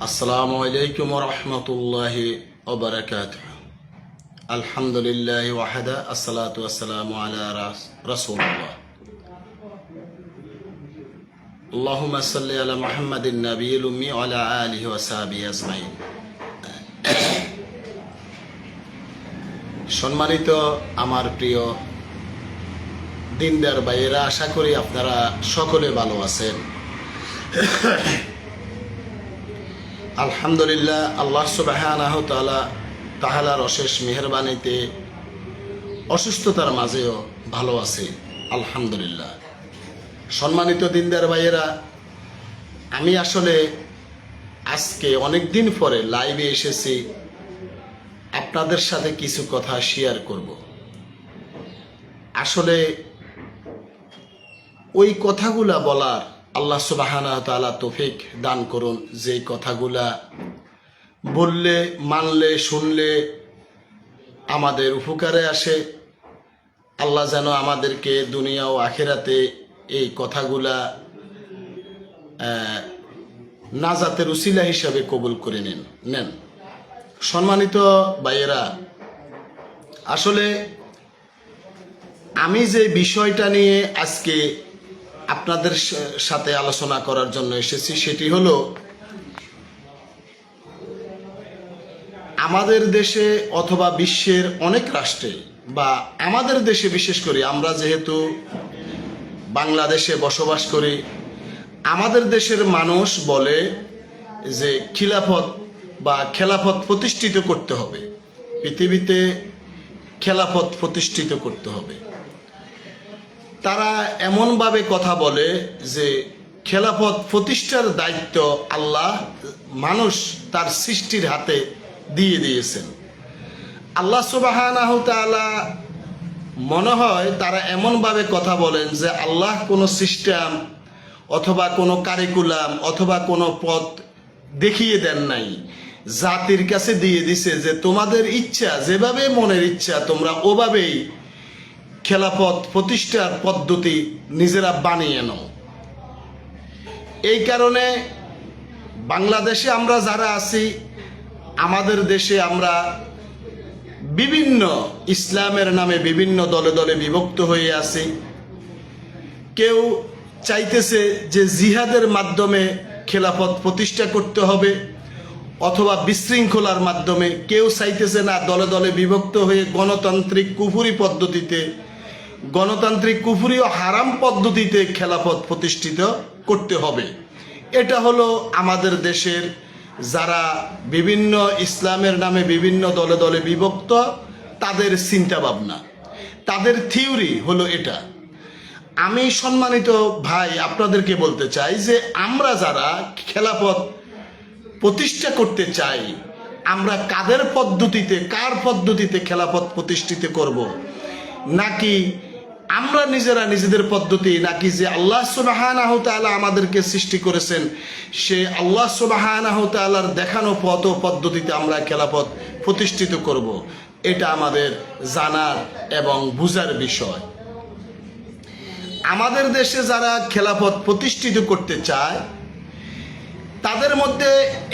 আসসালামু আলাইকুম ওয়া রাহমাতুল্লাহি ওয়া বারাকাতুহু। আলহামদুলিল্লাহ ওয়াহদা, আসসালাতু ওয়াসসালামু আলা রাসূলিল্লাহ। আল্লাহুম্মা সাল্লি আলা মুহাম্মাদিন নাবিয়্যিল উম্মি ওয়া আলা আলিহি ওয়া সাহবিহি আজমাইন। সম্মানিত আমার প্রিয় দিনদার ভাইয়েরা, আশা করি আপনারা সকলে ভালো আছেন। আলহামদুলিল্লাহ, আল্লাহ সুবহানাহু তাআলার অশেষ মেহেরবানিতে অসুস্থতার মাঝেও ভালো আছে আলহামদুলিল্লাহ। সম্মানিত দিনদার ভাইয়েরা, আমি আসলে আজকে অনেক দিন পরে লাইভে এসেছি, আপনাদের সাথে কিছু কথা শেয়ার করব। আসলে ওই কথাগুলা বলার আল্লাহ সুবহানাহু তাআলা তৌফিক দান করুন, যে কথাগুলা বললে, মানলে, শুনলে আমাদের উপকারে আসে। আল্লাহ যেন আমাদেরকে দুনিয়া ও আখিরাতে এই কথাগুলা নাজাতের উসিলা হিসাবে কবুল করে নেন। সম্মানিত ভাইয়েরা, আসলে আমি যে বিষয়টা নিয়ে আজকে আপনাদের সাথে আলোচনা করার জন্য এসেছি, সেটি হলো আমাদের দেশে অথবা বিশ্বের অনেক রাষ্ট্রে, বা আমাদের দেশে বিশেষ করে আমরা যেহেতু বাংলাদেশে বসবাস করি, আমাদের দেশের মানুষ বলে যে খিলাফত বা খেলাফত প্রতিষ্ঠিত করতে হবে, পৃথিবীতে খেলাফত প্রতিষ্ঠিত করতে হবে। তারা এমনভাবে কথা বলে যে খেলাফত প্রতিষ্ঠার দায়িত্ব আল্লাহ মানুষ তার সৃষ্টির হাতে দিয়ে দিয়েছেন। আল্লাহ সুবহানাহু তাআলা মনে হয় তারা এমনভাবে কথা বলেন যে আল্লাহ কোনো সিস্টেম অথবা কোনো কারিকুলাম অথবা কোনো পথ দেখিয়ে দেন নাই, জাতির কাছে দিয়ে দিছে যে তোমাদের ইচ্ছা, যেভাবে মনের ইচ্ছা তোমরা ওভাবেই খেলাফত প্রতিষ্ঠার পদ্ধতি নিজেরা বানিয়ে নাও। এই কারণে বাংলাদেশে আমরা যারা আছি, আমাদের দেশে আমরা বিভিন্ন ইসলামের নামে বিভিন্ন দলে দলে বিভক্ত হয়ে আছি। কেউ চাইতেছে যে জিহাদের মাধ্যমে খেলাফত প্রতিষ্ঠা করতে হবে অথবা বিশৃঙ্খলার মাধ্যমে, কেউ চাইতেছে না দলে দলে বিভক্ত হয়ে গণতান্ত্রিক কুফরি পদ্ধতিতে, গণতান্ত্রিক কুফরি ও হারাম পদ্ধতিতে খেলাফত প্রতিষ্ঠিত করতে হবে। এটা হলো আমাদের দেশের যারা বিভিন্ন ইসলামের নামে বিভিন্ন দলে দলে বিভক্ত, তাদের চিন্তা ভাবনা, তাদের থিওরি হলো এটা। আমি সম্মানিত ভাই আপনাদেরকে বলতে চাই যে আমরা যারা খেলাফত প্রতিষ্ঠা করতে চাই, আমরা কার পদ্ধতিতে খেলাফত প্রতিষ্ঠিত করব, নাকি আমরা নিজেরা নিজেদের পদ্ধতি, নাকি যে আল্লাহ সুবহানাহু তাআলা আমাদেরকে সৃষ্টি করেছেন সে আল্লাহ সুবহানাহু তাআলার দেখানো পথ ও পদ্ধতিতে আমরা খেলাফত প্রতিষ্ঠিত করব, এটা আমাদের জানার এবং বুঝার বিষয়। আমাদের দেশে যারা খেলাফত প্রতিষ্ঠিত করতে চায়, তাদের মধ্যে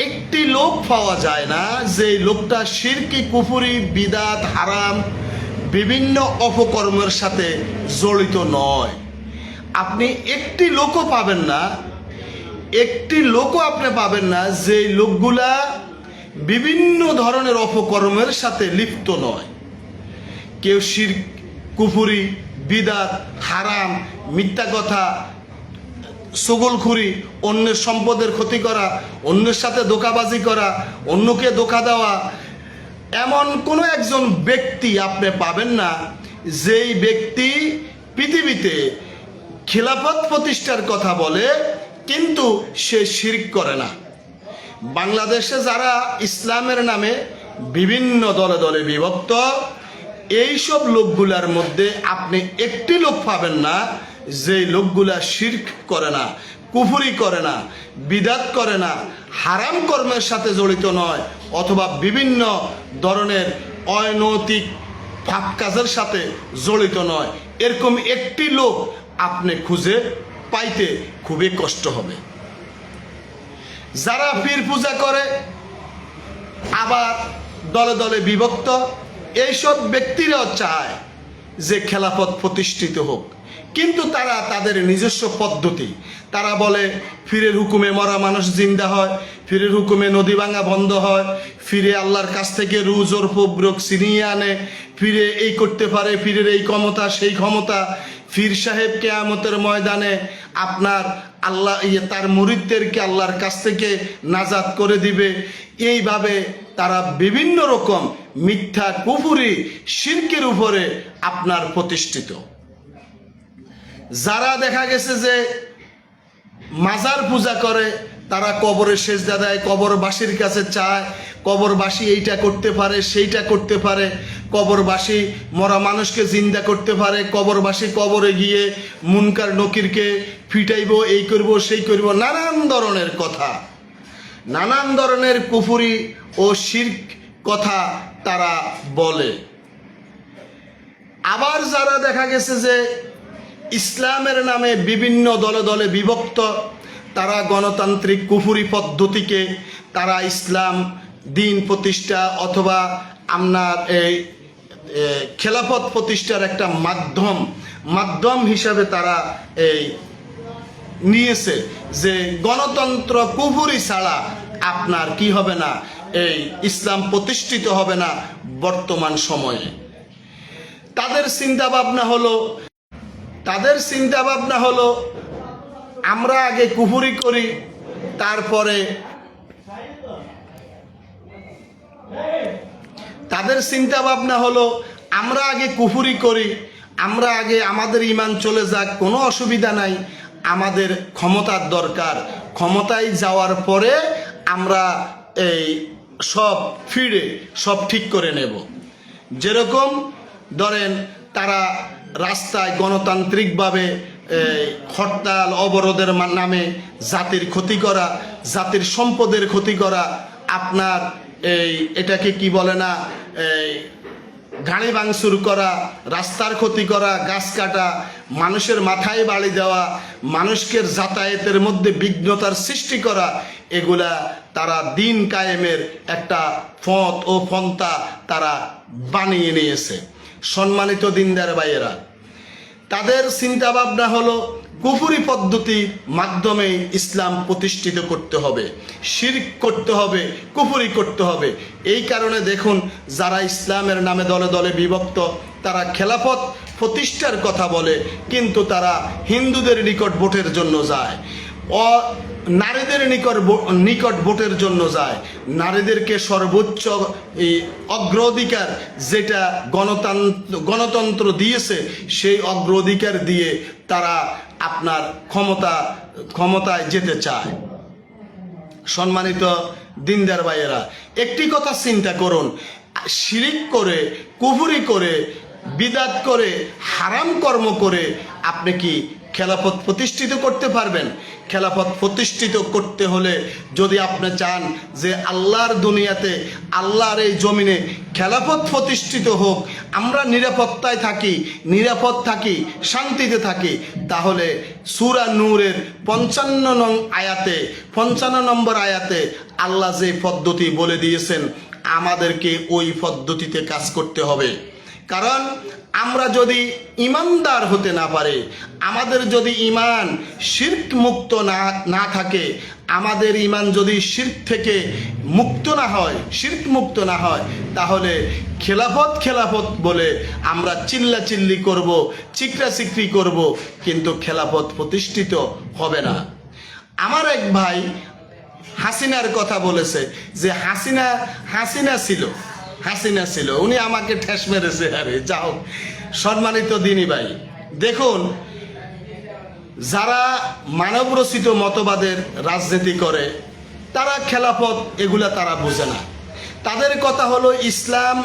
একটি লোক পাওয়া যায় না যে লোকটা শিরকি, কুফরি, বিদাত, হারাম বিভিন্ন অপকর্মের সাথে জড়িত নয়। আপনি একটি লোকও পাবেন না যে লোকগুলা বিভিন্ন ধরনের অপকর্মের সাথে লিপ্ত নয়। কেউ শিরক, কুফরি, বিদাত, হারাম, মিথ্যা কথা, চগলখুরি, অন্যের সম্পদের ক্ষতি করা, অন্যের সাথে ধোঁকাবাজি করা, অন্যকে ধোঁকা দেওয়া, এমন কোনো একজন ব্যক্তি আপনি পাবেন না যেই ব্যক্তি পৃথিবীতে খিলাফত প্রতিষ্ঠার কথা বলে কিন্তু সে শিরক করে না। বাংলাদেশে যারা ইসলামের নামে বিভিন্ন দলে দলে বিভক্ত, এইসব লোকগুলার মধ্যে আপনি একটি লোক পাবেন না যে লোকগুলা শিরক করে না, কুফরি করে না, বিদাত করে না, হারাম কর্মের সাথে জড়িত নয়, অথবা বিভিন্ন ধরনের অনৈতিক পাপ কাজের সাথে জড়িত নয়। এরকম একটি লোক আপনি খুঁজে পাইতে খুবই কষ্ট হবে। যারা পীর পূজা করে আবার দলে দলে বিভক্ত, এইসব ব্যক্তিরাও চায় যে খেলাফত প্রতিষ্ঠিত হোক, কিন্তু তারা তাদের নিজস্ব পদ্ধতি, তারা বলে ফিরের হুকুমে মরা মানুষ জিন্দা হয়, ফিরের হুকুমে নদী ভাঙা বন্ধ হয়, ফিরে আল্লাহর কাছ থেকে রুজ ওর পব্রক ছিনিয়ে আনে, ফিরে এই করতে পারে, ফিরের এই ক্ষমতা সেই ক্ষমতা, ফির সাহেব কেয়ামতের ময়দানে আপনার আল্লাহ তার মুরিদদেরকে আল্লাহর কাছ থেকে নাজাত করে দিবে। এইভাবে তারা বিভিন্ন রকম মিথ্যা কুফুরি শিরকের উপরে আপনার প্রতিষ্ঠিত। যারা দেখা গেছে যে মাজার পূজা করে, তারা কবরে সেজদা দেয়, কবরবাসীর কাছে চায়, কবরবাসী এইটা করতে পারে সেইটা করতে পারে, কবরবাসী মরা মানুষকে জিন্দা করতে পারে, কবরবাসী কবরে গিয়ে মুনকার নকিরকে ফিটাইব, এই করব সেই করব, নানান ধরনের কথা, নানান ধরনের কুফুরি ও শিরক কথা তারা বলে। আবার যারা দেখা গেছে যে ইসলামের নামে বিভিন্ন দলে দলে বিভক্ত, তারা গণতান্ত্রিক কুফুরি পদ্ধতিকে তারা ইসলাম দিন প্রতিষ্ঠা অথবা আপনার এই খেলাফত প্রতিষ্ঠার একটা মাধ্যম হিসাবে তারা এই নিয়েছে যে গণতন্ত্র কুফুরি ছাড়া আপনার কি হবে না, এই ইসলাম প্রতিষ্ঠিত হবে না বর্তমান সময়ে। তাদের চিন্তা ভাবনা হলো আমরা আগে কুফুরি করি, তারপরে তাদের চিন্তা ভাবনা হলো আমরা আগে কুফুরি করি, আমরা আগে আমাদের ঈমান চলে যাক, কোনো অসুবিধা নাই, আমাদের ক্ষমতার দরকার, ক্ষমতায় যাওয়ার পরে আমরা এই সব ফিরে সব ঠিক করে নেব। যেরকম ধরেন তারা রাস্তায় গণতান্ত্রিকভাবে হরতাল অবরোধের নামে জাতির ক্ষতি করা, জাতির সম্পদের ক্ষতি করা, আপনার এটাকে কি বলে না, গাড়ি ভাঙচুর করা, রাস্তার ক্ষতি করা, গাছ কাটা, মানুষের মাথায় বাড়ি দেওয়া, মানুষকে যাতায়াতের মধ্যে বিঘ্নতার সৃষ্টি করা, এগুলা তারা দিন কায়েমের একটা পথ ও পন্থা তারা বানিয়ে নিয়েছে। সম্মানিত দিনদার ভাইয়েরা, তাদের চিন্তা ভাবনা হলো কুফুরি পদ্ধতির মাধ্যমে ইসলাম প্রতিষ্ঠিত করতে হবে, শিরক করতে হবে, কুফুরি করতে হবে। এই কারণে দেখুন যারা ইসলামের নামে দলে দলে বিভক্ত, তারা খেলাফত প্রতিষ্ঠার কথা বলে, কিন্তু তারা হিন্দুদের নিকট ভোটের জন্য যায়, নারীদের নিকট ভোটের জন্য যায়, নারীদেরকে সর্বোচ্চ অগ্রাধিকার যেটা গণতন্ত্র দিয়েছে সেই অগ্রাধিকার দিয়ে তারা আপনার ক্ষমতায় যেতে চায়। সম্মানিত দিনদার ভাইয়েরা, একটি কথা চিন্তা করুন, শিরিক করে, কুফরি করে, বিদাত করে, হারাম কর্ম করে আপনি কি খেলাফত প্রতিষ্ঠিত করতে পারবেন? খেলাফত প্রতিষ্ঠিত করতে হলে যদি আপনি চান যে আল্লাহর দুনিয়াতে, আল্লাহর এই জমিনে খেলাফত প্রতিষ্ঠিত হোক, আমরা নিরাপত্তায় থাকি, নিরাপদ থাকি, শান্তিতে থাকি, তাহলে সূরা নূরের 55 নম্বর আয়াতে আল্লাহ যে পদ্ধতি বলে দিয়েছেন আমাদেরকে ওই পদ্ধতিতে কাজ করতে হবে। কারণ আমরা যদি ইমানদার হতে না পারি, আমাদের যদি ঈমান শিরক মুক্ত না থাকে, আমাদের ঈমান যদি শিরক থেকে মুক্ত না হয়, শিরক মুক্ত না হয়, তাহলে খেলাফত বলে আমরা চিল্লাচিল্লি করব, চিকরাচিকরি করব, কিন্তু খেলাফত প্রতিষ্ঠিত হবে না। আমার এক ভাই হাসিনার কথা বলেছে যে হাসিনা ছিল, উনি আমাকে ঠেস মেরেছে। আরে যাও, সম্মানিত দিনী ভাই, দেখুন যারা মানবরচিত মতবাদের রাজনীতি করে তারা খেলাফত এগুলা তারা বোঝে না। তাদের কথা হলো ইসলাম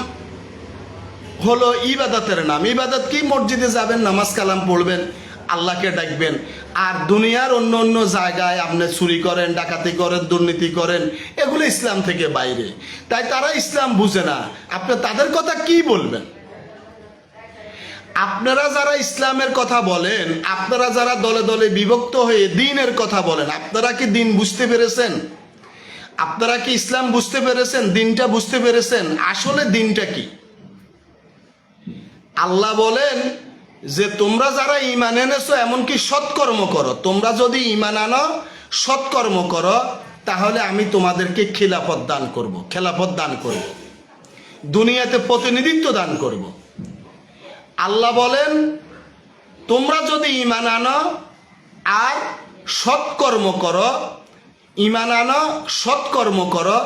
হলো ইবাদতের নাম। ইবাদত কি? মসজিদে যাবেন, নামাজ কালাম পড়বেন, আল্লাহকে ডাকবেন, আর দুনিয়ার অন্য অন্য জায়গায় আপনি চুরি করেন, ডাকাতি করেন, দুর্নীতি করেন, এগুলো ইসলাম থেকে বাইরে। তাই তারা ইসলাম বুঝে না, আপনি তাদের কথা কি বলবেন? আপনারা যারা ইসলামের কথা বলেন, আপনারা যারা দলে দলে বিভক্ত হয়ে দ্বীনের কথা বলেন, আপনারা কি দ্বীন বুঝতে পেরেছেন? আপনারা কি ইসলাম বুঝতে পেরেছেন? দিনটা বুঝতে পেরেছেন? আসলে দিনটা কি? আল্লাহ বলেন যে তোমরা যারা ঈমান এনেছো এমনকি সৎকর্ম করো, তোমরা যদি ঈমান আনো সৎকর্ম করো তাহলে আমি তোমাদেরকে খিলাফত দান করব, খেলাফত দান করব, দুনিয়াতে প্রতিনিধিত্ব দান করব। আল্লাহ বলেন তোমরা যদি ঈমান আনো আর সৎকর্ম করো, ঈমান আনো সৎকর্ম করো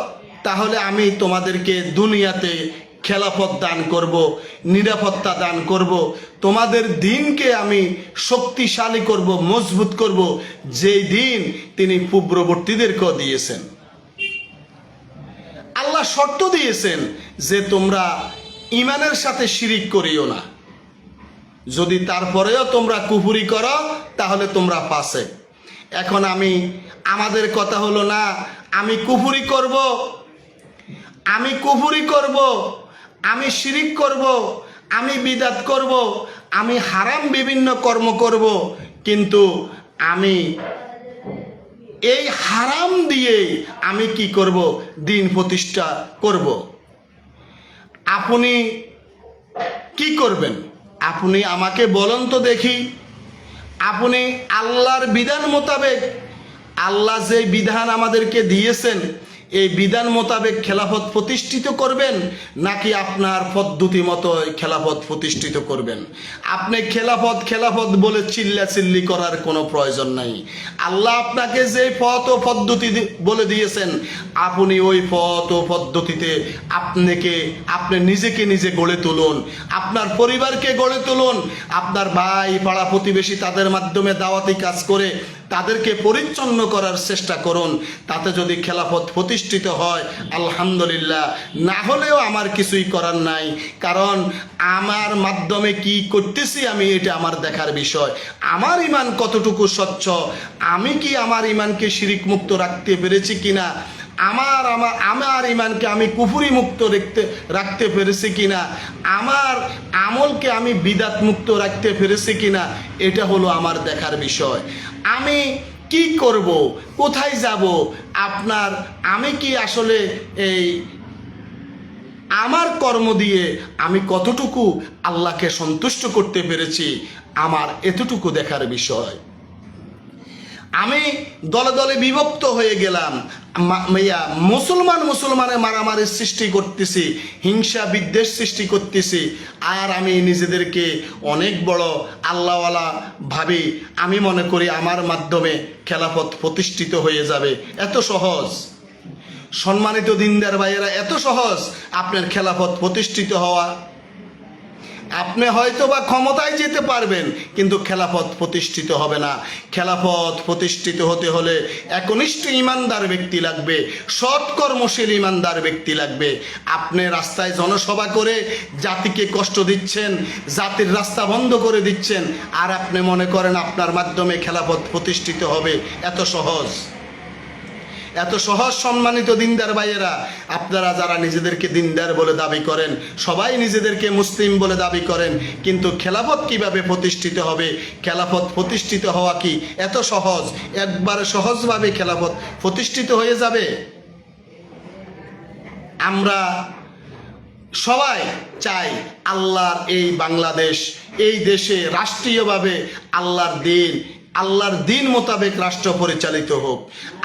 তাহলে আমি তোমাদেরকে দুনিয়াতে খেলাফত দান করব, নিরাপত্তা দান করব, তোমাদের দিনকে আমি শক্তিশালী করব, মজবুত করব, যেই দিন তিনি পূর্ববর্তীদেরকেও দিয়েছেন। আল্লাহ শর্ত দিয়েছেন যে তোমরা ঈমানের সাথে শিরিক করিও না, যদি তারপরেও তোমরা কুফরি করো তাহলে তোমরা ফাসেক। এখন আমাদের কথা হলো না আমি কুফরি করব, আমি শিরিক করব, আমি বিদাত করব, আমি হারাম বিভিন্ন কর্ম করব, কিন্তু আমি এই হারাম দিয়ে আমি কি করব? দিন প্রতিষ্ঠা করব। আপনি কি করবেন? আপনি আমাকে বলেন তো দেখি, আপনি আল্লাহর বিধান মোতাবেক, আল্লাহ যে বিধান আমাদেরকে দিয়েছেন এই বিধান মোতাবেক খেলাফত প্রতিষ্ঠিত করবেন নাকি আপনার পদ্ধতি মতো খেলাফত প্রতিষ্ঠিত করবেন? আপনি খেলাফত বলে চিল্লাচিল্লি করার কোনো প্রয়োজন নাই। আল্লাহ আপনাকে যে পথ ও পদ্ধতি বলে দিয়েছেন আপনি ওই পথ ও পদ্ধতিতে আপনি নিজে গড়ে তুলুন, আপনার পরিবারকে গড়ে তুলুন, আপনার ভাই পাড়া প্রতিবেশী তাদের মাধ্যমে দাওয়াতি কাজ করে তাদেরকে পরিচ্ছন্ন করার চেষ্টা করুন। তাতে যদি খেলাফত প্রতিষ্ঠিত হয় আলহামদুলিল্লাহ, না হলেও আমার কিছুই করার নাই, কারণ আমার মাধ্যমে কি করতেছি আমি এটা আমার দেখার বিষয়। আমার ঈমান কতটুকু স্বচ্ছ, আমি কি আমার ঈমানকে শিরিক মুক্ত রাখতে পেরেছি কিনা, আমার ঈমানকে আমি কুফরি মুক্ত রাখতে পেরেছি কিনা, আমার আমলকে আমি বিদাত মুক্ত রাখতে পেরেছি কিনা, এটা হলো আমার দেখার বিষয়। আমি কি করব, কোথায় যাব, আমি কি আসলে আমার কর্ম দিয়ে আমি কতটুকু আল্লাহকে সন্তুষ্ট করতে পেরেছি, আমার এতটুকু দেখার বিষয়। আমি দলে দলে বিভক্ত হয়ে গেলাম, মুসলমানে মারামারি সৃষ্টি করতেছি, হিংসা বিদ্বেষ সৃষ্টি করতেছি, আর আমি নিজেদেরকে অনেক বড় আল্লাহওয়ালা ভাবি, আমি মনে করি আমার মাধ্যমে খেলাফত প্রতিষ্ঠিত হয়ে যাবে। এত সহজ সম্মানিত দিনদার ভাইয়েরা, এত সহজ আপনার খেলাফত প্রতিষ্ঠিত হওয়া? আপনি হয়তো বা ক্ষমতায় যেতে পারবেন কিন্তু খেলাফত প্রতিষ্ঠিত হবে না। খেলাফত প্রতিষ্ঠিত হতে হলে একনিষ্ঠ ইমানদার ব্যক্তি লাগবে, সৎকর্মশীল ইমানদার ব্যক্তি লাগবে। আপনি রাস্তায় জনসভা করে জাতিকে কষ্ট দিচ্ছেন, জাতির রাস্তা বন্ধ করে দিচ্ছেন, আর আপনি মনে করেন আপনার মাধ্যমে খেলাফত প্রতিষ্ঠিত হবে? এত সহজ সম্মানিত দিনদার ভাইয়েরা, আপনারা যারা নিজেদেরকে দিনদার বলে দাবি করেন, সবাই নিজেদেরকে মুসলিম বলে দাবি করেন, কিন্তু খেলাফত কিভাবে প্রতিষ্ঠিত হবে? খেলাফত প্রতিষ্ঠিত হওয়া কি এত সহজ? একবারে সহজভাবে খেলাফত প্রতিষ্ঠিত হয়ে যাবে? আমরা সবাই চাই আল্লাহর এই বাংলাদেশ, এই দেশে রাষ্ট্রীয়ভাবে আল্লাহর দিন মোতাবেক রাষ্ট্র পরিচালিত হোক।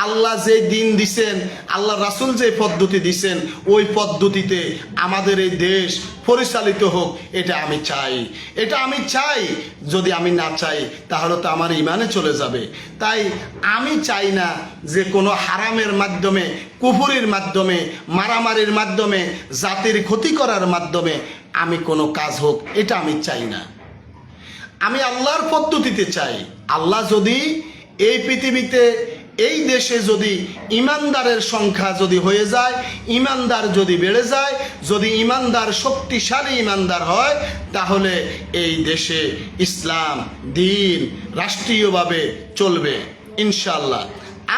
আল্লাহ যে দিন দিছেন, আল্লাহ রাসূল যে পদ্ধতি দিছেন, ওই পদ্ধতিতে আমাদের এই দেশ পরিচালিত হোক, এটা আমি চাই। যদি আমি না চাই তাহলে তো আমার ঈমানে চলে যাবে। তাই আমি চাই না যে কোনো হারামের মাধ্যমে, কুফরির মাধ্যমে, মারামারির মাধ্যমে, জাতির ক্ষতি করার মাধ্যমে আমি কোনো কাজ হোক, এটা আমি চাই না। আমি আল্লাহর পদ্ধতিতে চাই। আল্লাহ যদি এই পৃথিবীতে, এই দেশে যদি ইমানদারের সংখ্যা যদি হয়ে যায়, ইমানদার যদি বেড়ে যায়, যদি ইমানদার শক্তিশালী ইমানদার হয়, তাহলে এই দেশে ইসলাম দিন রাষ্ট্রীয়ভাবে চলবে ইনশাআল্লাহ।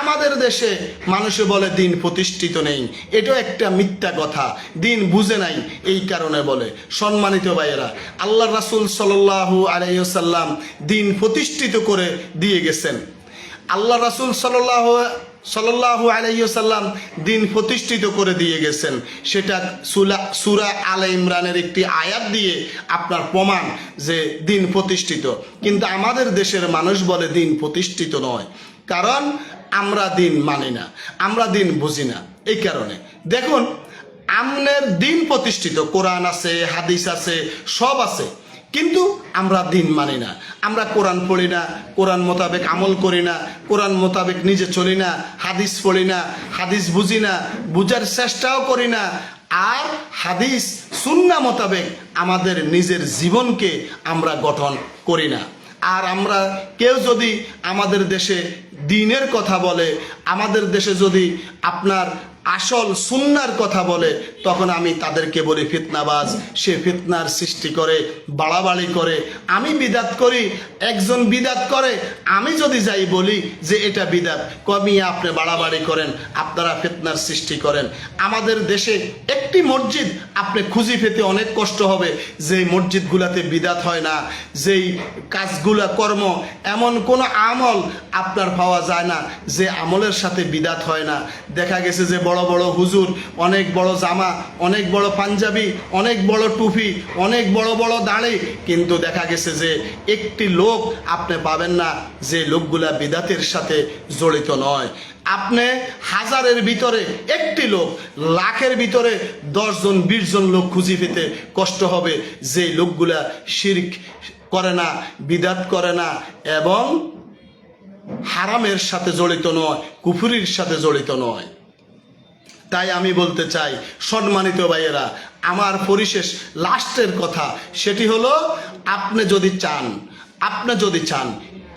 আমাদের দেশে মানুষে বলে দিন প্রতিষ্ঠিত নেই, এটা একটা মিথ্যা কথা, দিন বুঝে নাই এই কারণে বলে। সম্মানিত ভাইয়েরা, আল্লাহ রাসূল সাল্লাল্লাহু আলাইহি ওয়াসাল্লাম দিন প্রতিষ্ঠিত করে দিয়ে গেছেন। আল্লাহ রাসূল সাল্লাল্লাহু সাল্লাল্লাহু আলাইহি ওয়াসাল্লাম দিন প্রতিষ্ঠিত করে দিয়ে গেছেন। সেটা সূরা আলে ইমরানের একটি আয়াত দিয়ে আপনার প্রমাণ যে দিন প্রতিষ্ঠিত। কিন্তু আমাদের দেশের মানুষ বলে দিন প্রতিষ্ঠিত নয়, কারণ আমরা দিন মানি না, আমরা দিন বুঝি না। এই কারণে দেখুন, আমনের দিন প্রতিষ্ঠিত, কোরআন আছে, হাদিস আছে, সব আছে, কিন্তু আমরা দিন মানি না। আমরা কোরআন পড়ি না, কোরআন মোতাবেক আমল করি না, কোরআন মোতাবেক নিজে চলি না, হাদিস পড়ি না, হাদিস বুঝি না, বুঝার চেষ্টাও করি না, আর হাদিস সুন্নাহ মোতাবেক আমাদের নিজের জীবনকে আমরা গঠন করি না। আর আমরা কেউ যদি আমাদের দেশে দ্বীনের কথা বলে, আমাদের দেশে যদি আপনার আসল সুন্নার কথা বলে, তখন আমি তাদেরকে বলি ফিতনাবাজ। সে ফিতনার সৃষ্টি করে, বাড়াবাড়ি করে। আমি বিদাত করি, একজন বিদাত করে, আমি যদি যাই বলি যে এটা বিদাত, কমিয়ে আপনি বাড়াবাড়ি করেন, আপনারা ফিতনার সৃষ্টি করেন। আমাদের দেশে একটি মসজিদ আপনি খুঁজে পেতে অনেক কষ্ট হবে যেই মসজিদগুলাতে বিদাত হয় না, যেই কাজগুলা কর্ম, এমন কোনো আমল আপনার পাওয়া যায় না যে আমলের সাথে বিদাত হয় না। দেখা গেছে যে বড় বড় হুজুর, অনেক বড় জামা, অনেক বড় পাঞ্জাবি, অনেক বড় টুপি, অনেক বড় বড় দাড়ি, কিন্তু দেখা গেছে যে একটি লোক আপনি পাবেন না যে লোকগুলা বিদাতের সাথে জড়িত নয়। আপনি হাজারের ভিতরে একটি লোক, লাখের ভিতরে 10 জন 20 জন লোক খুঁজে পেতে কষ্ট হবে যে লোকগুলা শিরক করে না, বিদাত করে না, এবং হারামের সাথে জড়িত নয়, কুফরির সাথে জড়িত নয়। তাই আমি বলতে চাই, সম্মানিত ভাইয়েরা, আমার পরিশেষ লাস্টের কথা সেটি হলো, আপনি যদি চান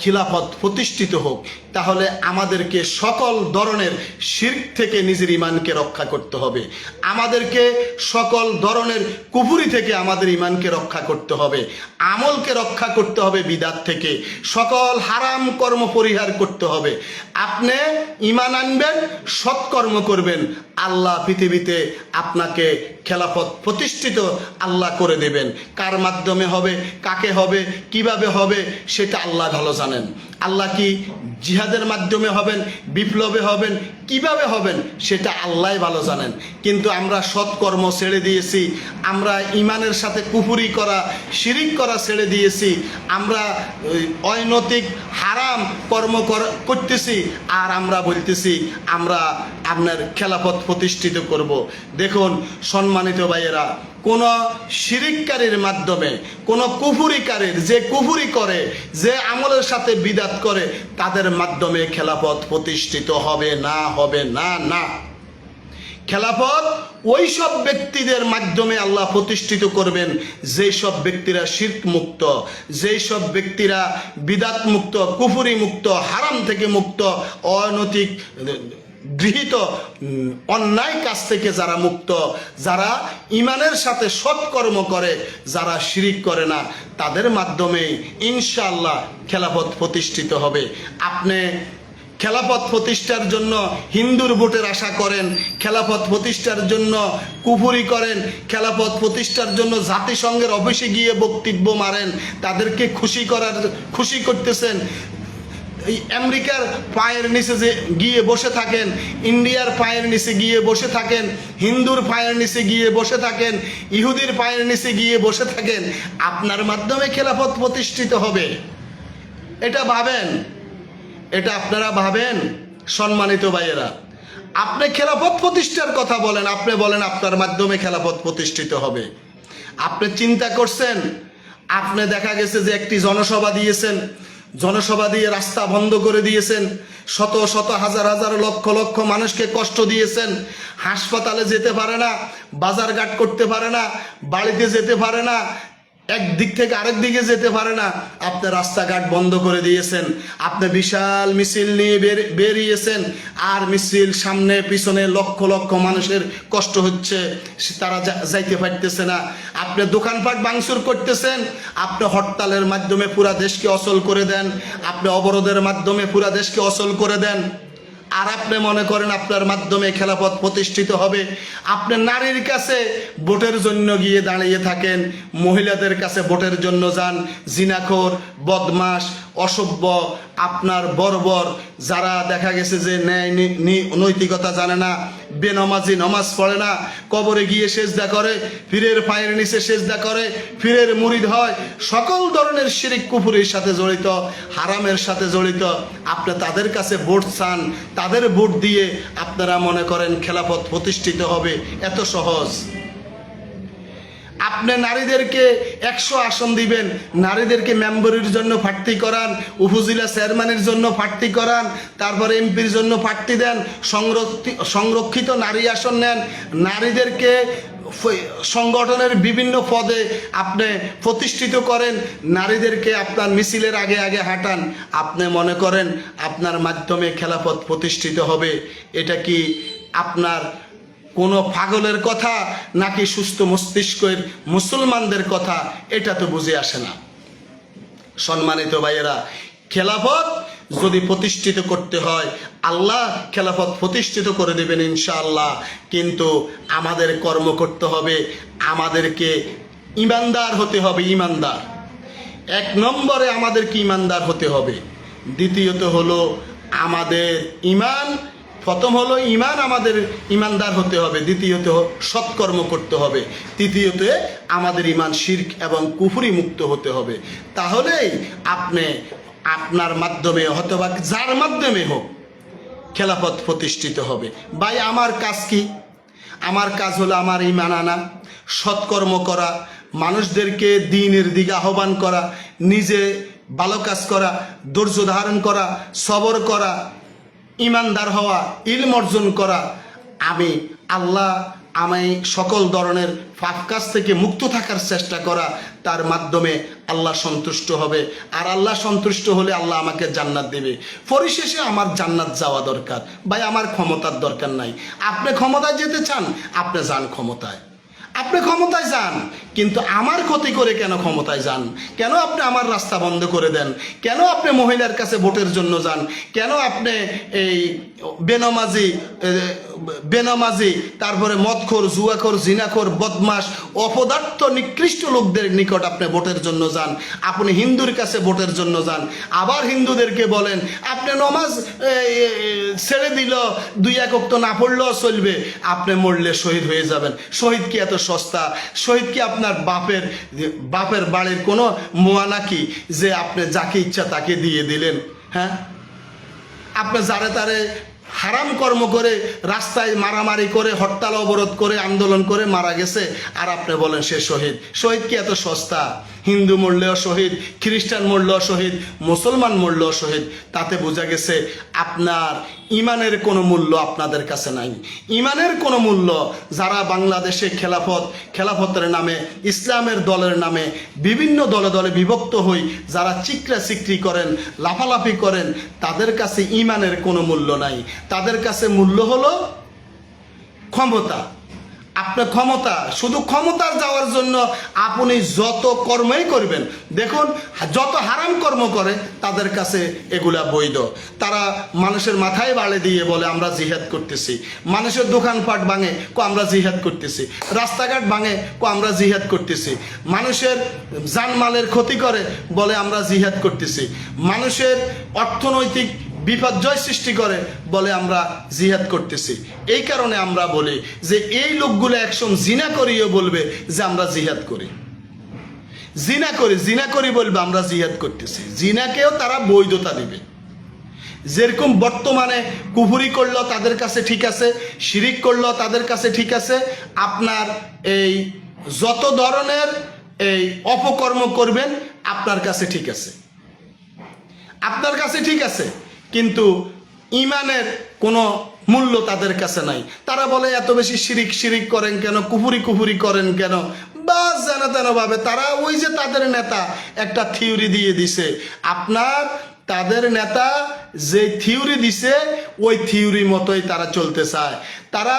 খিলাফত প্রতিষ্ঠিত হোক, তাহলে আমাদেরকে সকল ধরনের শিরক থেকে নিজের ইমানকে রক্ষা করতে হবে, আমাদেরকে সকল ধরনের কুফরি থেকে আমাদের ইমানকে রক্ষা করতে হবে, আমলকে রক্ষা করতে হবে বিদাত থেকে, সকল হারাম কর্ম পরিহার করতে হবে। আপনি ইমান আনবেন, সৎকর্ম করবেন, আল্লাহ পৃথিবীতে আপনাকে খেলাফত প্রতিষ্ঠিত আল্লাহ করে দেবেন। কার মাধ্যমে হবে, কাকে হবে, কিভাবে হবে, সেটা আল্লাহ ভালো জানেন। আল্লাহ কি জিহাদের মাধ্যমে হবেন, বিপ্লবে হবেন, কিভাবে হবেন, সেটা আল্লাহ ভালো জানেন। কিন্তু আমরা সৎকর্ম ছেড়ে দিয়েছি, আমরা ইমানের সাথে কুফরি করা, শিরিক করা ছেড়ে দিয়েছি, আমরা অনৈতিক হারাম কর্ম করতেছি, আর আমরা বলতেছি আমরা আপনার খেলাফত প্রতিষ্ঠিত করব। দেখুন সম্মানিত ভাইয়েরা, কোন শিরিককারীর মাধ্যমে, কোন কুফুরিকারীর, যে কুফুরি করে, যে আমলের সাথে বিদাত করে, তাদের মাধ্যমে খেলাফত প্রতিষ্ঠিত হবে না, হবে না। না, খেলাফত ওই সব ব্যক্তিদের মাধ্যমে আল্লাহ প্রতিষ্ঠিত করবেন যেই সব ব্যক্তিরা শিরক মুক্ত, যেই সব ব্যক্তিরা বিদাত মুক্ত, কুফুরি মুক্ত, হারাম থেকে মুক্ত, অনৈতিক গৃহীত অন্যায় কাজ থেকে যারা মুক্ত, যারা ইমানের সাথে সৎকর্ম করে, যারা শিরিক করে না, তাদের মাধ্যমেই ইনশাআল্লাহ খেলাফত প্রতিষ্ঠিত হবে। আপনি খেলাফত প্রতিষ্ঠার জন্য হিন্দুর ভোটের আশা করেন, খেলাফত প্রতিষ্ঠার জন্য কুফরি করেন, খেলাফত প্রতিষ্ঠার জন্য জাতিসংঘের অফিসে গিয়ে বক্তব্য মারেন, তাদেরকে খুশি করতেছেন। এই আমেরিকার পায়ের নিচে যে গিয়ে বসে থাকেন, ইন্ডিয়ার পায়ের নিচে গিয়ে বসে থাকেন, হিন্দুর পায়ের নিচে গিয়ে বসে থাকেন, ইহুদির পায়ের নিচে গিয়ে বসে থাকেন, আপনার মাধ্যমে খেলাফত প্রতিষ্ঠিত হবে। এটা ভাবেন, এটা আপনারা ভাবেন। সম্মানিত ভাইয়েরা, আপনি খেলাফত প্রতিষ্ঠার কথা বলেন, আপনি বলেন আপনার মাধ্যমে খেলাফত প্রতিষ্ঠিত হবে। আপনি চিন্তা করছেন, আপনি দেখা গেছে যে একটি জনসভা দিয়েছেন, জনসভা দিয়ে রাস্তা বন্ধ করে দিয়েছেন, শত শত হাজার হাজার লক্ষ লক্ষ মানুষকে কষ্ট দিয়েছেন, হাসপাতালে যেতে পারে না, বাজারঘাট করতে পারে না, বাড়িতে যেতে পারে না, একদিক থেকে আরেক দিকে যেতে পারে না, আপনি রাস্তাঘাট বন্ধ করে দিয়েছেন, আপনি বিশাল মিছিল নিয়ে বেরিয়েছেন, আর মিছিল সামনে পিছনে লক্ষ লক্ষ মানুষের কষ্ট হচ্ছে, তারা যাইতে পারতেছে না, আপনি দোকানপাট ভাঙচুর করতেছেন, আপনি হরতালের মাধ্যমে পুরা দেশকে অচল করে দেন, আপনি অবরোধের মাধ্যমে পুরা দেশকে অচল করে দেন, আর আপনি মনে করেন আপনার মাধ্যমে খেলাফত প্রতিষ্ঠিত হবে। আপনি নারীর কাছে ভোটের জন্য গিয়ে দাঁড়িয়ে থাকেন, মহিলাদের কাছে ভোটের জন্য যান, জিনাখোর, বদমাস, অসভ্য, আপনার বর্বর, যারা দেখা গেছে যে ন্যায় নৈতিকতা জানে না, বেনমাজি, নমাজ পড়ে না, কবরে গিয়ে সেজদা করে, পীরের পায়ের নিচে সেজদা করে, পীরের মুরিদ হয়, সকল ধরনের শিরিক কুফুরির সাথে জড়িত, হারামের সাথে জড়িত, আপনি তাদের কাছে ভোট চান, তাদের ভোট দিয়ে আপনারা মনে করেন খেলাফত প্রতিষ্ঠিত হবে। এত সহজ। আপনি নারীদেরকে 100 আসন দিবেন, নারীদেরকে মেম্বারের জন্য প্রার্থী করান, উপজেলা চেয়ারম্যানের জন্য প্রার্থী করান, তারপরে এমপির জন্য প্রার্থী দেন, সংরক্ষিত নারী আসন নেন, নারীদেরকে সংগঠনের বিভিন্ন পদে আপনি প্রতিষ্ঠিত করেন, নারীদেরকে আপনার মিছিলের আগে আগে হাঁটান। আপনি মনে করেন আপনার মাধ্যমে খেলাফত প্রতিষ্ঠিত হবে। এটা কি আপনার কোনো পাগলের কথা নাকি সুস্থ মস্তিষ্কের মুসলমানদের কথা? এটা তো বুঝে আসে না। সম্মানিত ভাইয়েরা, খেলাফত যদি প্রতিষ্ঠিত করতে হয়, আল্লাহ খেলাফত প্রতিষ্ঠিত করে দেবেন ইনশাআল্লাহ। কিন্তু আমাদের কর্ম করতে হবে, আমাদেরকে ইমানদার হতে হবে। ইমানদার 1 নম্বরে আমাদেরকে ইমানদার হতে হবে। দ্বিতীয়ত হলো আমাদের ইমান, প্রথম হলো ইমান, আমাদের ইমানদার হতে হবে। দ্বিতীয়ত সৎকর্ম করতে হবে। তৃতীয়ত আমাদের ইমান শিরক এবং কুফরি মুক্ত হতে হবে। তাহলেই আপনি আপনার মাধ্যমে অথবা যার মাধ্যমে হোক খেলাফত প্রতিষ্ঠিত হবে। ভাই, আমার কাজ কি? আমার কাজ হলো আমার ইমান আনা, সৎকর্ম করা, মানুষদেরকে দ্বীনের দিকে আহ্বান করা, নিজে ভালো কাজ করা, ধৈর্য ধারণ করা, সবর করা, ইমানদার হওয়া, ইলম অর্জন করা। আমি সকল ধরনের পাপ কাজ থেকে মুক্ত থাকার চেষ্টা করা, তার মাধ্যমে আল্লাহ সন্তুষ্ট হবে। আর আল্লাহ সন্তুষ্ট হলে আল্লাহ আমাকে জান্নাত দেবে। পরিশেষে আমার জান্নাত যাওয়া দরকার। ভাই, আমার ক্ষমতার দরকার নাই। আপনি ক্ষমতায় যেতে চান, আপনি যান ক্ষমতায়, আপনি ক্ষমতায় যান, কিন্তু আমার ক্ষতি করে কেন ক্ষমতায় যান? কেন আপনি আমার রাস্তা বন্ধ করে দেন? কেন আপনি মহিলার কাছে ভোটের জন্য যান? কেন আপনি এই বেনামাজি, তারপরে মদখোর, জুয়াখোর, জিনাখোর, বদমাস, অপদার্থ, নিকৃষ্ট লোকদের নিকট আপনি ভোটের জন্য যান? আপনি হিন্দুর কাছে ভোটের জন্য যান, আবার হিন্দুদেরকে বলেন আপনি নমাজ ছেড়ে দিল, 2-1 ওয়াক্ত না পড়লেও চলবে, আপনি মরলে শহীদ হয়ে যাবেন। শহীদ কি এত সস্তা? শহীদ কি আপনার বাপের বাড়ির কোনো মোয়া নাকি যে আপনি যাকে ইচ্ছা তাকে দিয়ে দিলেন? হ্যাঁ, আপনি যারে তারে হারাম কর্ম করে, রাস্তায় মারামারি করে, হরতাল অবরোধ করে, আন্দোলন করে মারা গেছে, আর আপনি বলেন সে শহীদ। শহীদ কি এত সস্তা? হিন্দু মরলেও শহীদ, খ্রিস্টান মরলেও শহীদ, মুসলমান মরলেও শহীদ। তাতে বোঝা গেছে আপনার ইমানের কোনো মূল্য আপনাদের কাছে নাই। ইমানের কোনো মূল্য, যারা বাংলাদেশে খেলাফতের নামে, ইসলামের দলের নামে বিভিন্ন দলে দলে বিভক্ত হই, যারা চিকরা চিকরি করেন, লাফালাফি করেন, তাদের কাছে ইমানের কোনো মূল্য নাই। তাদের কাছে মূল্য হলো ক্ষমতা। আপনার ক্ষমতা, শুধু ক্ষমতার যাওয়ার জন্য আপনি যত কর্মই করবেন, দেখুন যত হারাম কর্ম করে তাদের কাছে এগুলা বৈধ। তারা মানুষের মাথায় বাড়ি দিয়ে বলে আমরা জিহাদ করতেছি, মানুষের দোকানপাট ভাঙে আমরা জিহাদ করতেছি, রাস্তাঘাট ভাঙে আমরা জিহাদ করতেছি, মানুষের জানমালের ক্ষতি করে বলে আমরা জিহাদ করতেছি, মানুষের অর্থনৈতিক বিপর্যয় সৃষ্টি করে বলে আমরা জিহাদ করতেছি। এই কারণে আমরা বলি যে এই লোকগুলো একসময় জিনা করিও বলবে যে আমরা জিহাদ করি, জিনা করি বলবে আমরা জিহাদ করতেছি। জিনাকেও তারা বৈধতা দিবে। যেরকম বর্তমানে কুফরি করলো তাদের কাছে ঠিক আছে, শিরিক করলো তাদের কাছে ঠিক আছে, আপনার এই যত ধরনের এই অপকর্ম করবেন আপনার কাছে ঠিক আছে, আপনার কাছে ঠিক আছে, কিন্তু ইমানের কোনো মূল্য তাদের কাছে নাই। তারা বলে এত বেশি শিরিক করেন কেন, কুফুরি করেন কেন, বাস জানা তেন ভাবে তারা ওই যে তাদের নেতা একটা থিওরি দিয়ে দিছে। আপনার তাদের নেতা যে থিওরি দিছে ওই থিওরি মতোই তারা চলতে চায়। তারা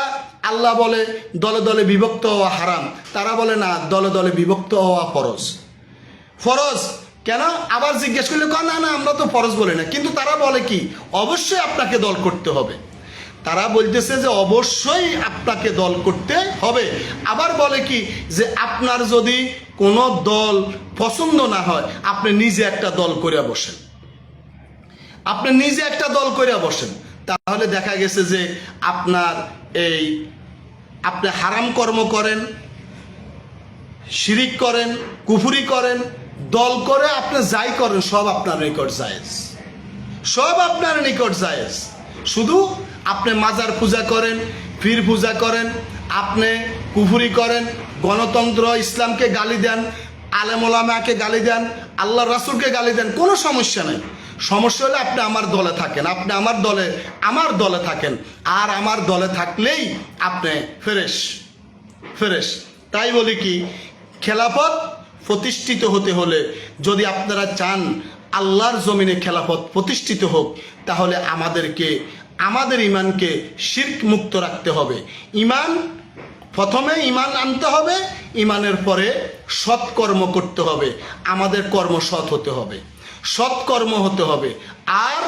আল্লাহ বলে দলে দলে বিভক্ত হওয়া হারাম, তারা বলে না, দলে দলে বিভক্ত হওয়া ফরজ। কেন? আবার জিজ্ঞেস করলে না না আমরা তো ফরজ বলি না, কিন্তু তারা বলে কি অবশ্যই আপনাকে দল করতে হবে। তারা বলতেছে যে অবশ্যই আপনাকে দল করতে হবে। আবার বলে কি যে আপনার যদি কোনো দল পছন্দ না হয় আপনি নিজে একটা দল করে বসেন, আপনি নিজে একটা দল করে বসেন। তাহলে দেখা গেছে যে আপনার আপনি হারাম কর্ম করেন, শিরিক করেন, কুফরি করেন, দল করে আপনি যাই করেন সব আপনার নিকট জায়েজ, সব আপনার নিকট জায়েজ। শুধু আপনি মাজার পূজা করেন, পীর পূজা করেন, আপনি কুফরি করেন, গণতন্ত্র ইসলামকে গালি দেন, আলেম ওলামাকে গালি দেন, আল্লাহ রাসূলকে গালি দেন, কোনো সমস্যা নেই। সমস্যা হলে আপনি আমার দলে থাকেন, আপনি আমার দলে থাকেন, আর আমার দলে থাকলেই আপনি ফ্রেশ। তাই বলি কি, খেলাফত প্রতিষ্ঠিত হতে হলে যদি আপনারা চান আল্লাহর জমিনে খেলাফত প্রতিষ্ঠিত হোক, তাহলে আমাদের ইমানকে শিরক মুক্ত রাখতে হবে। প্রথমে ইমান আনতে হবে, ইমানের পরে সৎকর্ম করতে হবে, আমাদের কর্ম সৎ হতে হবে, সৎকর্ম হতে হবে। আর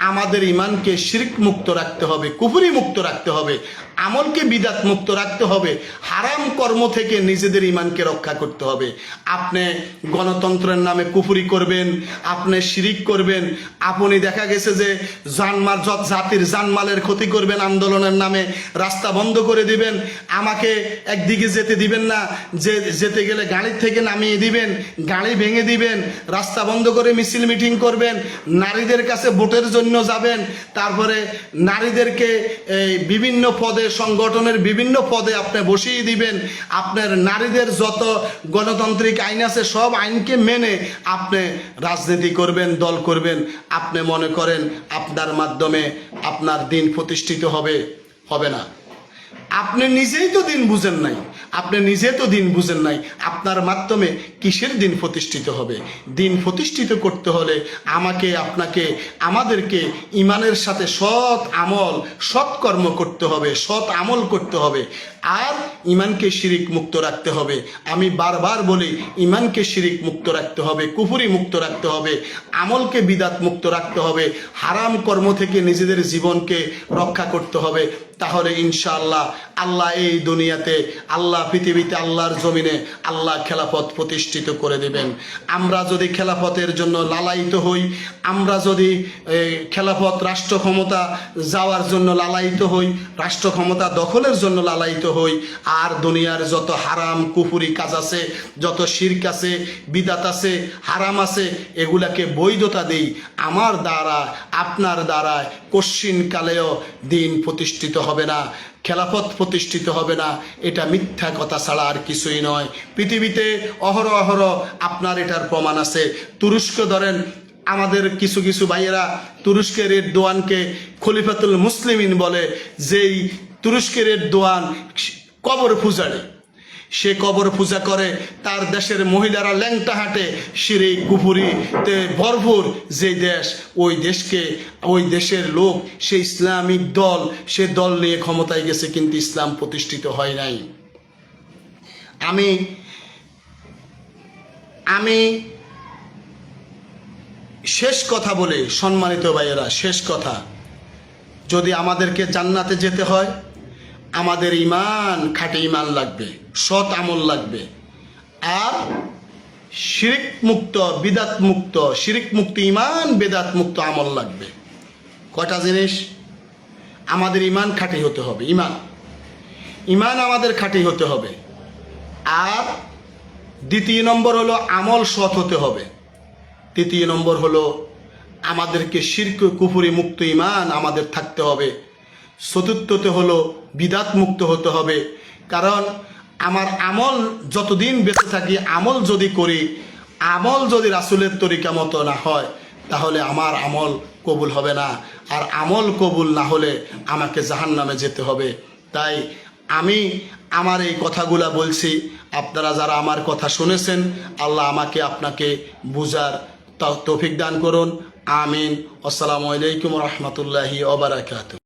আমাদের ইমানকে শিরক মুক্ত রাখতে হবে, কুফরি মুক্ত রাখতে হবে, আমলকে বিদাত মুক্ত রাখতে হবে, হারাম কর্ম থেকে নিজেদের ইমানকে রক্ষা করতে হবে। আপনি গণতন্ত্রের নামে কুফরি করবেন, আপনি শিরিক করবেন, আপনি দেখা গেছে যে জাতির জানমালের ক্ষতি করবেন, আন্দোলনের নামে রাস্তা বন্ধ করে দিবেন, আমাকে একদিকে যেতে দিবেন না, যেতে গেলে গাড়ির থেকে নামিয়ে দিবেন, গাড়ি ভেঙে দিবেন, রাস্তা বন্ধ করে মিছিল মিটিং করবেন, নারীদের কাছে ভোটের জন্য যাবেন, তারপরে নারীদেরকে বিভিন্ন পদে, সংগঠনের বিভিন্ন পদে আপনি বসিয়ে দিবেন, আপনার নারীদের যত গণতান্ত্রিক আইন আছে সব আইনকে মেনে আপনি রাজনীতি করবেন, দল করবেন। আপনি মনে করেন আপনার মাধ্যমে আপনার দিন প্রতিষ্ঠিত হবে না। আপনি নিজেই তো দিন বুঝেন নাই, আপনার মাধ্যমে কিসের দিন প্রতিষ্ঠিত হবে? দিন প্রতিষ্ঠিত করতে হলে আমাদেরকে ইমানের সাথে সৎকর্ম করতে হবে, সৎ আমল করতে হবে, আর ইমানকে শিরিক মুক্ত রাখতে হবে। আমি বারবার বলি, ইমানকে শিরিক মুক্ত রাখতে হবে, কুফরি মুক্ত রাখতে হবে, আমলকে বিদাত মুক্ত রাখতে হবে, হারাম কর্ম থেকে নিজেদের জীবনকে রক্ষা করতে হবে। তাহলে ইনশাআল্লাহ আল্লাহ এই দুনিয়াতে, আল্লাহ পৃথিবীতে, আল্লাহর জমিনে আল্লাহ খেলাফত প্রতিষ্ঠিত করে দিবেন। আমরা যদি খেলাফতের জন্য লালায়িত হই, আমরা যদি খেলাফত রাষ্ট্র ক্ষমতা যাওয়ার জন্য লালায়িত হই, রাষ্ট্র ক্ষমতা দখলের জন্য লালায়িত হই, আর দুনিয়ার যত হারাম কুফরি কাজ আছে, যত শিরক আছে, বিদাত আছে, হারাম আছে, এগুলাকে বৈধতা দেই, আমার দ্বারা আপনার দ্বারা কশ্চিন কালেও দিন প্রতিষ্ঠিত হবে না, খেলাফত প্রতিষ্ঠিত হবে না। এটা মিথ্যা কথা ছাড়া আর কিছুই নয়। পৃথিবীতে অহরহ আপনার এটার প্রমাণ আছে। তুরস্ক ধরেন, আমাদের কিছু ভাইয়েরা তুরস্কের এরদোয়ানকে খলিফাতুল মুসলিমিন বলে, যেই তুরস্কের এরদোয়ান কবর পূজারী, সে কবর পূজা করে, তার দেশের মহিলারা ল্যাংটা হাঁটে, শিরিক কুফরিতে ভরপুর যে দেশ, ওই দেশের লোক, সে ইসলামিক দল, সে দল নিয়ে ক্ষমতায় গেছে, কিন্তু ইসলাম প্রতিষ্ঠিত হয় নাই। আমি শেষ কথা বলে, সম্মানিত ভাইয়েরা, শেষ কথা, যদি আমাদেরকে জান্নাতে যেতে হয়, আমাদের খাঁটি ইমান লাগবে, সৎ আমল লাগবে, আর শিরিক মুক্ত, বিদাত মুক্ত, শিরিক মুক্ত ইমান, বেদাত মুক্ত আমল লাগবে। কয়টা জিনিস? আমাদের ইমান খাঁটি হতে হবে, ইমান আমাদের খাঁটি হতে হবে। আর দ্বিতীয় নম্বর হলো আমল সৎ হতে হবে। তৃতীয় নম্বর হলো আমাদেরকে শিরক কুফরি মুক্ত ইমান আমাদের থাকতে হবে। চতুর্থতে হলো বিদাত মুক্ত হতে হবে। কারণ আমার আমল যতদিন বেঁচে থাকি, আমল যদি করি, আমল যদি রাসূলের তরিকা মতো না হয়, তাহলে আমার আমল কবুল হবে না, আর আমল কবুল না হলে আমাকে জাহান্নামে যেতে হবে। তাই আমি আমার এই কথাগুলা বলছি, আপনারা যারা আমার কথা শুনেছেন, আল্লাহ আমাকে আপনাকে বুঝার তৌফিক দান করুন। আমিন। আসসালামু আলাইকুম ওয়া রাহমাতুল্লাহি ওয়া বারাকাতুহু।